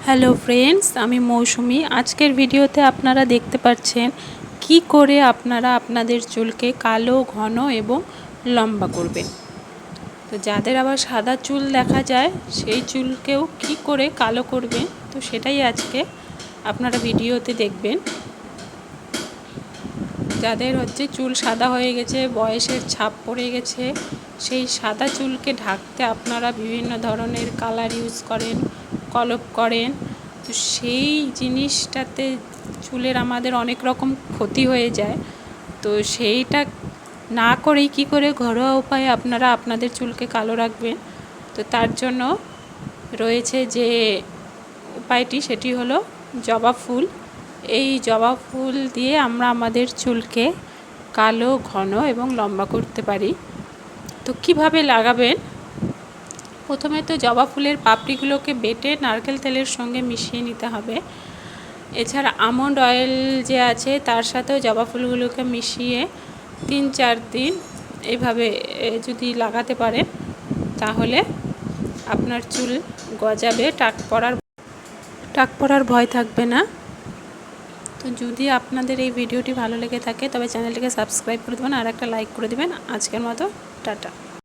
Hello friends, আমি মৌসুমি। আজকের ভিডিওতে আপনারা দেখতে পাচ্ছেন কি করে আপনারা আপনাদের চুলকে কালো, ঘন এবং লম্বা করবেন। তো যাদের আবার সাদা চুল দেখা যায় সেই চুলকেও কি করে কালো করবেন, তো সেটাই আজকে আপনারা ভিডিওতে দেখবেন। যাদের চুল সাদা হয়ে গেছে, বয়সের ছাপ পড়ে গেছে, সেই সাদা চুলকে ঢাকতে আপনারা বিভিন্ন ধরনের কালার ইউজ করেন, কলপ করেন। তো সেই জিনিসটাতে চুলের আমাদের অনেক রকম ক্ষতি হয়ে যায়। তো সেইটা না করেই কি করে ঘরোয়া উপায়ে আপনারা আপনাদের চুলকে কালো রাখবেন, তো তার জন্য রয়েছে যে উপায়টি, সেটি হলো জবা ফুল। এই জবা ফুল দিয়ে আমরা আমাদের চুলকে কালো, ঘন এবং লম্বা করতে পারি। তো কিভাবে লাগাবেন? প্রথমে তো জবা ফুলের পাপড়িগুলোকে বেটে নারকেল তেলের সঙ্গে মিশিয়ে নিতে হবে। এছাড়া আমন্ড অয়েল যে আছে তার সাথেও জবা ফুলগুলোকে মিশিয়ে 3-4 দিন এইভাবে যদি লাগাতে পারেন তাহলে আপনার চুল গজাবে, টাক পড়ার ভয় থাকবে না। তো যদি আপনাদের এই ভিডিওটি ভালো লেগে থাকে তবে চ্যানেলটিকে সাবস্ক্রাইব করে দেবেন আর একটা লাইক করে দেবেন। আজকের মতো টাটা।